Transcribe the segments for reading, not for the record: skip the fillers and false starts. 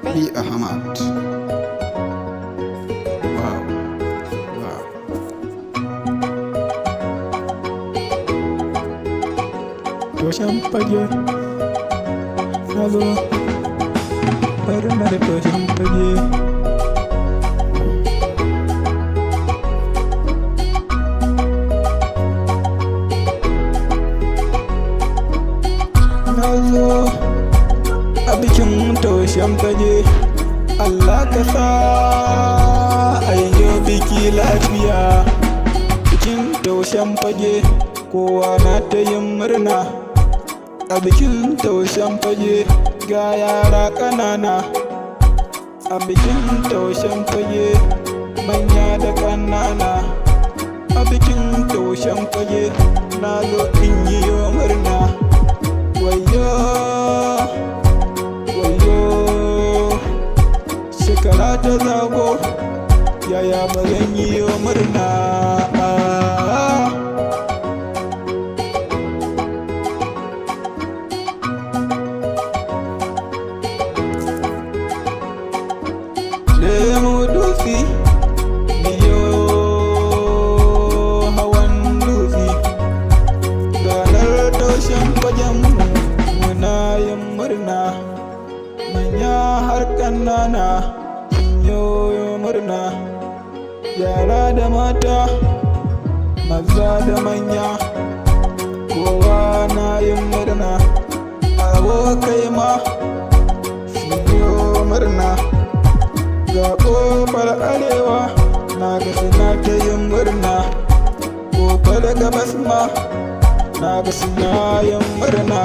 Ali Ahmad. Wow, wow. Toshan fage, nazo bari na da toshan fage. Nazo a bikin toshan fage, Allah ka sa ayyo biki lafiya. Bikin toshan fage kowa na ta yin murna. A bikin toshan fage ga yara ƙanana. A bikin toshan fage manya da ƙanana. A bikin toshan fage na zo in yi murna. Wayo wayo shekara ta zago, yaya ba zan yi murna. Lemu dutse biyo hawan dutse, ranar toshan fagenmu muna yin murna. Manya har ƙanana sun yi murna, yara da mata, maza da manya, kowa na yin murna. Abokai ma sun yi murna. Ga ƙofar arewa na ga suna ta yin murna. Ƙofar gabas ma na ga suna yin murna.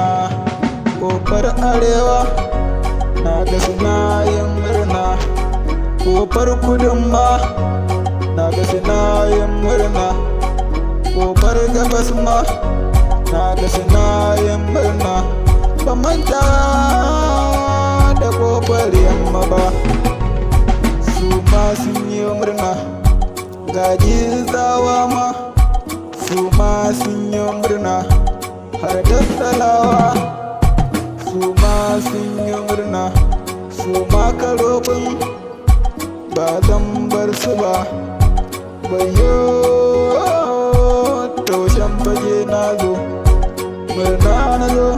Ƙofar arewa na ga suna yin murna. Ƙofar kudun ma na ga suna yin murna. Ƙofar gabas ma na ga suna yin murna. Ban manta da ƙofar yamma ba, su ma sun yi murna. Gaji zawa ma su ma sun yi murna. Har da salawa su ma sun yi murna. Su ma karobin ba zan bar su ba. Wayo toshan fage na zo, murna na zo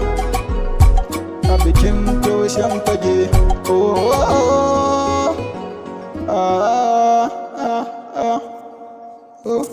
a bikin toshan fage. Oh.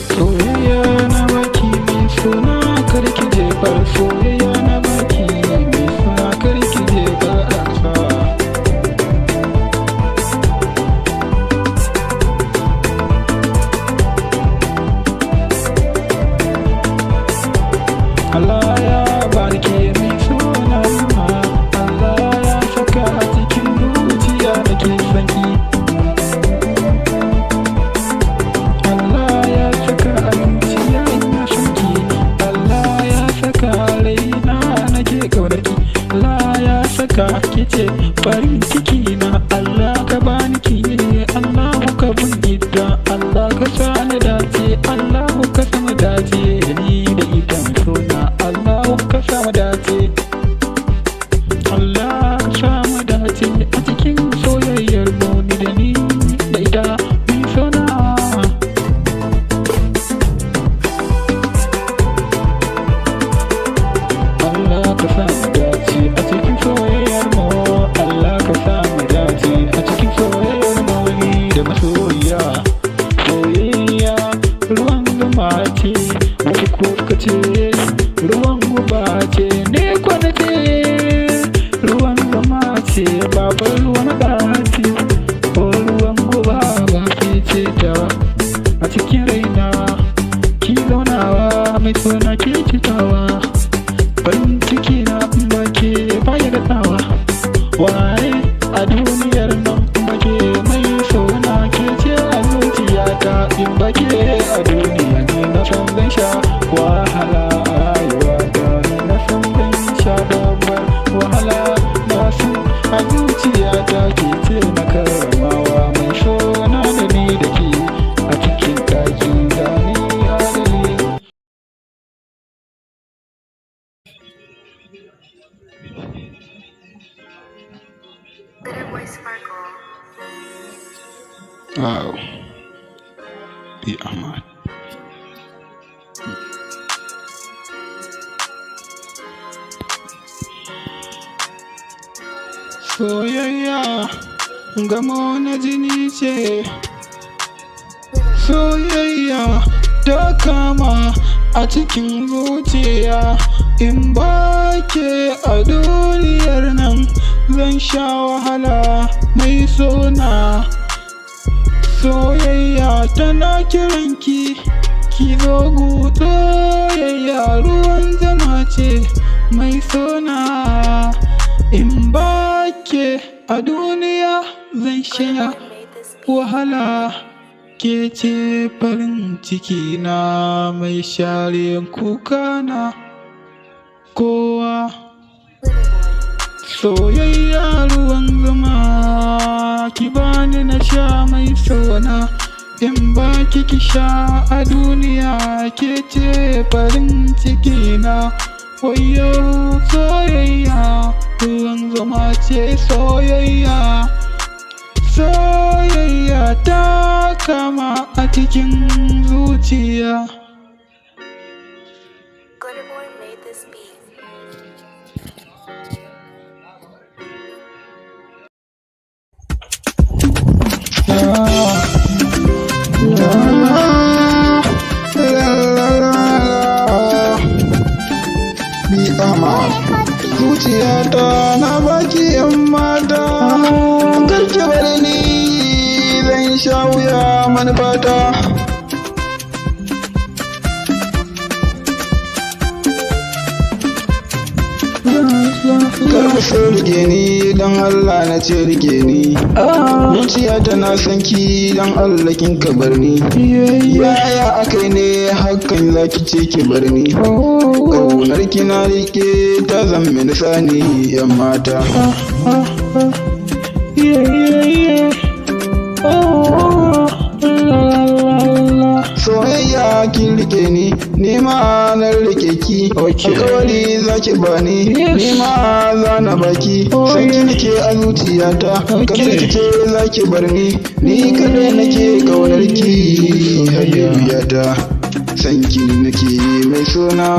Soyayya na baki mai suna karki jefar, soyayya na baki mai suna karki jefar ansa. Allah ya barke mai suna, Allah ya saka a cikin zuciya nake sanki. Allah ya saka a zuciya ina sanki. Allah ya saka a raina nake ƙaunarki. Allah ya saka kice farin ciki na. Allah ka bani ki, Allah ka bin ita. Allah ka sa ni dace, Allah ka sa mu dace da ni da ita mai suna. Allah ka sa mu dace, Allah ka sa mu dace a cikin soyayyar mu ni da ni da ita mai suna. Allah ka sa mu dace a cikin soyayyar mu. Allah ka sa mu dace a cikin soyayyar mu ni da masoyiya. Soyayya ruwan zuma ce, wasu ko suka ce ruwan guba ce. Ne kwana ce ruwan zuma ce, babar ruwan ɗaci ko ruwan guba ba ce ta a cikin raina. Ki zaunawa mai suna ke cikawa, farin ciki na ba ke baya da tsawa. Waye a duniyar nan ba ke mai suna ke ce a zuciyata. In ba ke a duniya ne na san zan sha wahala a rayuwa. Wow. Be Ahmad. Soyayya gamo na jini ce, soyayya ta kama a cikin zuciya. In ba ke a duniyar nan zan sha wahala mai sona. Soyayya tana kiranki ki zo gu, soyayya ruwan zama ce mai sona. In ba ke a duniya zan sha wahala, ke ce farin ciki na mai share kuka na kowa. Soyayya ruwan zama ki bani na sha mai sona. In ba ki sha a duniya ke ce farin ciki na. Wayo soyayya ruwan zama ce, soyayya soyayya ta kama a cikin zuciya. Glitterboy made this beat. Zuciyata na baki yan mata, karki bari ni zan sha wuya manufata. Karka so rike ni don Allah na ce rike ni. Zuciyata na san ki don Allah kin ka bar ni. Yaya akai ne hakan zaki ce ki bar ni? Ƙaunar ki na rike ta zan mini sani yan mata. Soyayya kin rike ni ma na rike ki. Alƙawari zaki bani, ni ma za na baki. San ki nake a zuciyata, kada ki ce zaki bar ni kadai nake ƙaunar ki habibiyata. San ki nake mai suna.